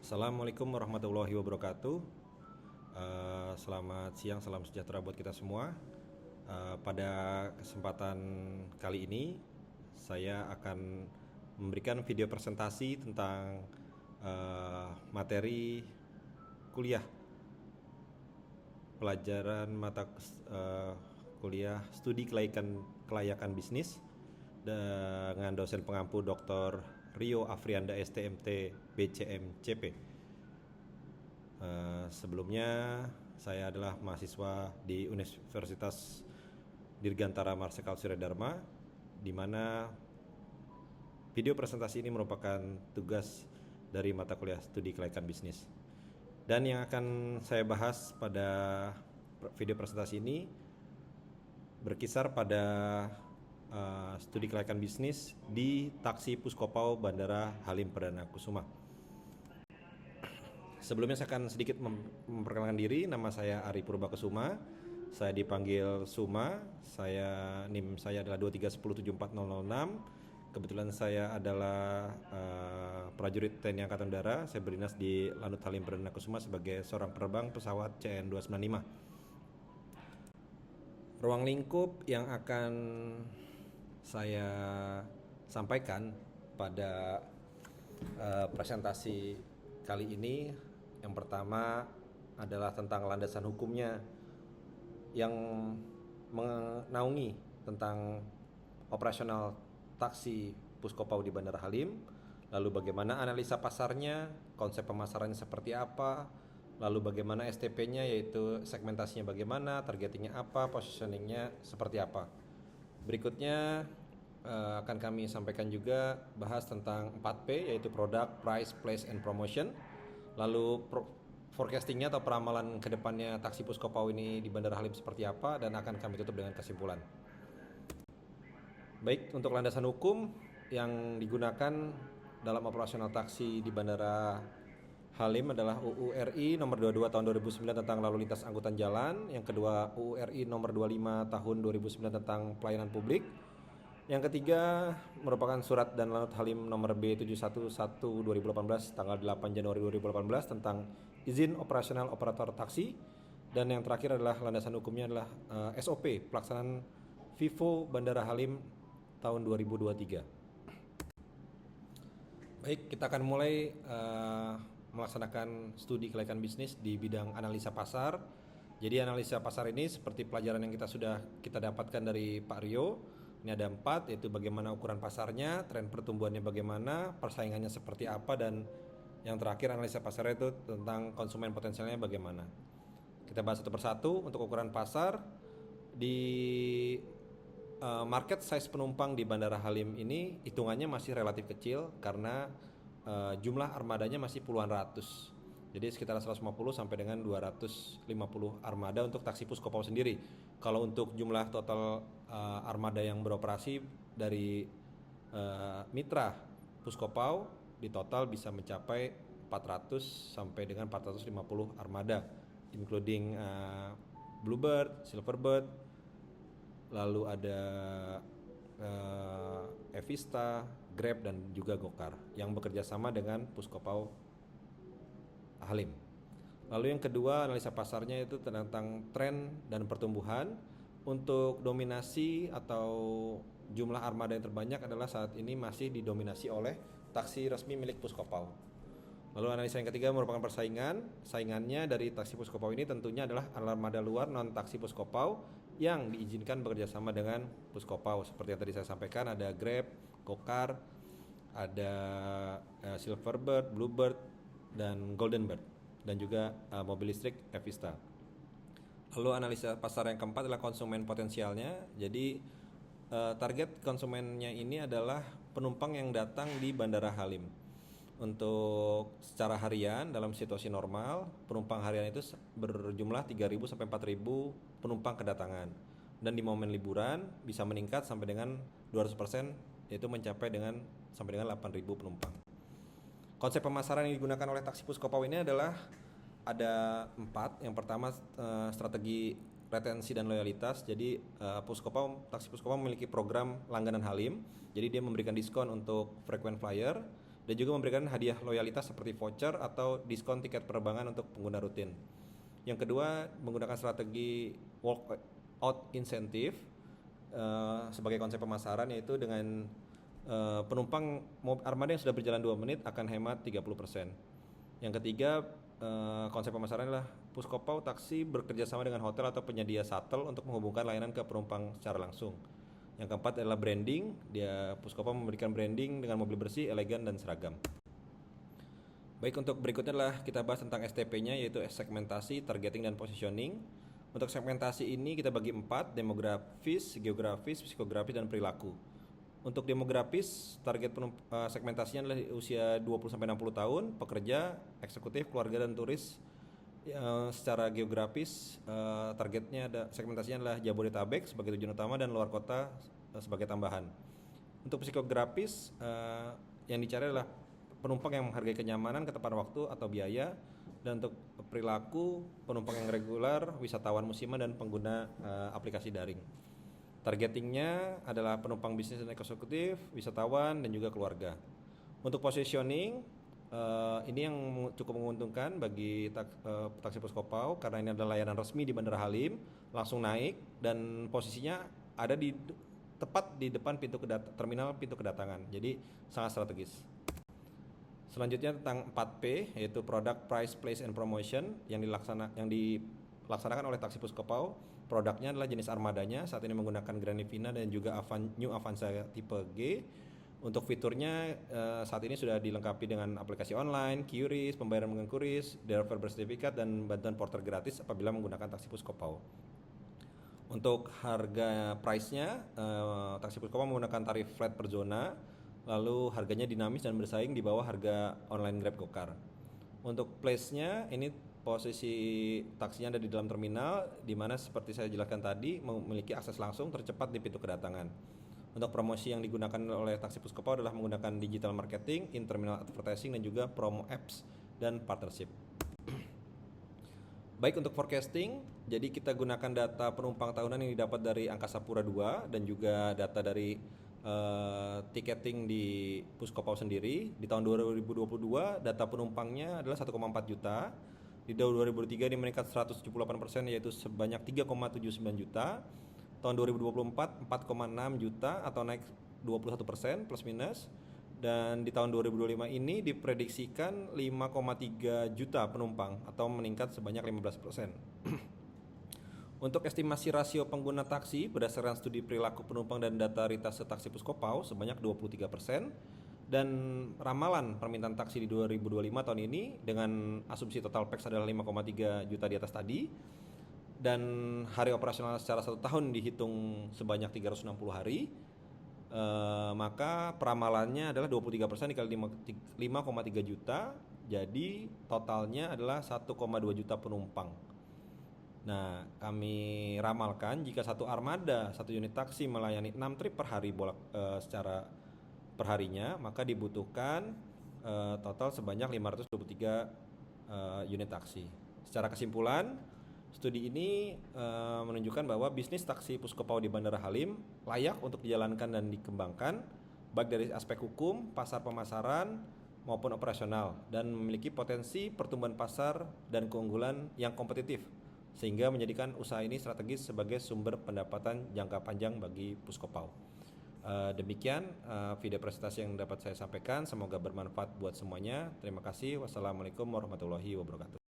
Assalamualaikum warahmatullahi wabarakatuh. Selamat siang, salam sejahtera buat kita semua. Pada kesempatan kali ini, saya akan memberikan video presentasi tentang materi kuliah pelajaran mata kuliah studi kelayakan bisnis dengan dosen pengampu Dr. Rio Afrianda STMT BCM CP. Sebelumnya saya adalah mahasiswa di Universitas Dirgantara Marsikal Suryadharma, di mana video presentasi ini merupakan tugas dari mata kuliah studi kelayakan bisnis. Dan yang akan saya bahas pada video presentasi ini berkisar pada studi kelayakan bisnis di Taksi Puskopau Bandara Halim Perdana Kusuma. Sebelumnya saya akan sedikit memperkenalkan diri. Nama saya Ari Purbakesuma. Saya dipanggil Suma. NIM saya adalah 231074006. Kebetulan saya adalah prajurit TNI Angkatan Udara. Saya berdinas di Lanut Halim Perdana Kusuma sebagai seorang penerbang pesawat CN295. Ruang lingkup yang akan saya sampaikan pada presentasi kali ini, yang pertama adalah tentang landasan hukumnya yang menaungi tentang operasional taksi Puskopau di Bandara Halim, lalu bagaimana analisa pasarnya, konsep pemasarannya seperti apa, lalu bagaimana STP-nya, yaitu segmentasinya bagaimana, targetingnya apa, positioningnya seperti apa. Berikutnya akan kami sampaikan juga bahas tentang 4P, yaitu Product, Price, Place, and Promotion. Lalu forecastingnya atau peramalan kedepannya taksi Puskopau ini di Bandara Halim seperti apa, dan akan kami tutup dengan kesimpulan. Baik, untuk landasan hukum yang digunakan dalam operasional taksi di Bandara Halim adalah UU RI nomor 22 tahun 2009 tentang lalu lintas angkutan jalan, yang kedua UU RI nomor 25 tahun 2009 tentang pelayanan publik, yang ketiga merupakan surat dan Lanut Halim nomor B711/2018 tanggal 8 Januari 2018 tentang izin operasional operator taksi, dan yang terakhir adalah landasan hukumnya adalah SOP pelaksanaan Vivo Bandara Halim tahun 2023. Baik, kita akan mulai melaksanakan studi kelayakan bisnis di bidang analisa pasar. Jadi analisa pasar ini seperti pelajaran yang kita dapatkan dari Pak Rio. Ini ada 4, yaitu bagaimana ukuran pasarnya, tren pertumbuhannya bagaimana, persaingannya seperti apa, dan yang terakhir analisa pasarnya itu tentang konsumen potensialnya bagaimana. Kita bahas satu persatu. Untuk ukuran pasar, di market size penumpang di Bandara Halim ini hitungannya masih relatif kecil karena jumlah armadanya masih puluhan ratus. Jadi sekitar 150 sampai dengan 250 armada untuk taksi Puskopau sendiri. Kalau untuk jumlah total armada yang beroperasi dari mitra Puskopau di total bisa mencapai 400 sampai dengan 450 armada, including Bluebird, Silverbird, lalu ada Evista, Grab, dan juga Gokar yang bekerja sama dengan Puskopau Halim. Lalu yang kedua, analisa pasarnya itu tentang tren dan pertumbuhan. Untuk dominasi atau jumlah armada yang terbanyak adalah saat ini masih didominasi oleh taksi resmi milik Puskopau. Lalu analisa yang ketiga merupakan persaingan. Saingannya dari taksi Puskopau ini tentunya adalah armada luar non taksi Puskopau yang diizinkan bekerja sama dengan Puskopau. Seperti yang tadi saya sampaikan, ada Grab, Gokar, ada Silverbird, Bluebird, dan Goldenbird, dan juga mobil listrik Evista. Lalu analisa pasar yang keempat adalah konsumen potensialnya. Jadi target konsumennya ini adalah penumpang yang datang di Bandara Halim. Untuk secara harian dalam situasi normal, penumpang harian itu berjumlah 3.000 sampai 4.000 penumpang kedatangan. Dan di momen liburan bisa meningkat sampai dengan 200%, yaitu mencapai sampai dengan 8.000 penumpang. Konsep pemasaran yang digunakan oleh taksi Puskopau ini adalah ada 4. Yang pertama strategi retensi dan loyalitas. Jadi taksi Puskopau memiliki program langganan Halim. Jadi dia memberikan diskon untuk frequent flyer. dan juga memberikan hadiah loyalitas seperti voucher atau diskon tiket penerbangan untuk pengguna rutin. Yang kedua, menggunakan strategi walk out incentive sebagai konsep pemasaran, yaitu dengan penumpang armada yang sudah berjalan 2 menit akan hemat 30%. Yang ketiga, konsep pemasaran adalah Puskopau Taksi bekerja sama dengan hotel atau penyedia shuttle untuk menghubungkan layanan ke penumpang secara langsung. Yang keempat adalah branding. Puskopau memberikan branding dengan mobil bersih, elegan, dan seragam. Baik, untuk berikutnya adalah kita bahas tentang STP-nya, yaitu segmentasi, targeting, dan positioning. Untuk segmentasi ini kita bagi 4, demografis, geografis, psikografis, dan perilaku. Untuk demografis, target segmentasinya adalah usia 20-60 tahun, pekerja, eksekutif, keluarga, dan turis. Secara geografis, segmentasinya adalah Jabodetabek sebagai tujuan utama dan luar kota sebagai tambahan. Untuk psikografis, yang dicari adalah penumpang yang menghargai kenyamanan, ketepatan waktu atau biaya. Dan untuk perilaku, penumpang yang reguler, wisatawan musiman, dan pengguna aplikasi daring. Targetingnya adalah penumpang bisnis dan eksekutif, wisatawan, dan juga keluarga. Untuk positioning, ini yang cukup menguntungkan bagi taksi Puskopau karena ini adalah layanan resmi di Bandara Halim, langsung naik dan posisinya ada tepat di depan terminal pintu kedatangan. Jadi sangat strategis. Selanjutnya tentang 4P, yaitu Product, Price, Place, and Promotion yang dilaksanakan oleh taksi Puskopau. Produknya adalah jenis armadanya, saat ini menggunakan Grand Livina dan juga New Avanza tipe G. Untuk fiturnya saat ini sudah dilengkapi dengan aplikasi online, QRIS, pembayaran menggunakan QRIS, driver bersertifikat, dan bantuan porter gratis apabila menggunakan taksi Puskopau. Untuk harga price-nya, taksi Puskopau menggunakan tarif flat per zona, lalu harganya dinamis dan bersaing di bawah harga online Grab Gokar. Untuk place-nya, ini posisi taksinya ada di dalam terminal, di mana seperti saya jelaskan tadi memiliki akses langsung tercepat di pintu kedatangan. Untuk promosi yang digunakan oleh taksi Puskopau adalah menggunakan digital marketing, in-terminal advertising, dan juga promo apps dan partnership. Baik, untuk forecasting, jadi kita gunakan data penumpang tahunan yang didapat dari Angkasa Pura II dan juga data dari tiketing di Puskopau sendiri. Di tahun 2022 data penumpangnya adalah 1,4 juta. Di tahun 2023 ini meningkat 178%, yaitu sebanyak 3,79 juta. Tahun 2024 4,6 juta atau naik 21% plus minus. Dan di tahun 2025 ini diprediksikan 5,3 juta penumpang atau meningkat sebanyak 15%. Untuk estimasi rasio pengguna taksi berdasarkan studi perilaku penumpang dan data ritase taksi Puskopau sebanyak 23%. Dan ramalan permintaan taksi di 2025 tahun ini dengan asumsi total PAX adalah 5,3 juta di atas tadi. Dan hari operasional secara 1 tahun dihitung sebanyak 360 hari, maka peramalannya adalah 23% dikali 5,3 juta, jadi totalnya adalah 1,2 juta penumpang. Nah, kami ramalkan jika satu armada, satu unit taksi melayani 6 trip per hari secara perharinya, maka dibutuhkan total sebanyak 523 unit taksi. Secara kesimpulan, studi ini menunjukkan bahwa bisnis taksi Puskopau di Bandara Halim layak untuk dijalankan dan dikembangkan, baik dari aspek hukum, pasar pemasaran, maupun operasional, dan memiliki potensi pertumbuhan pasar dan keunggulan yang kompetitif, sehingga menjadikan usaha ini strategis sebagai sumber pendapatan jangka panjang bagi Puskopau. Demikian video presentasi yang dapat saya sampaikan, semoga bermanfaat buat semuanya. Terima kasih. Wassalamualaikum warahmatullahi wabarakatuh.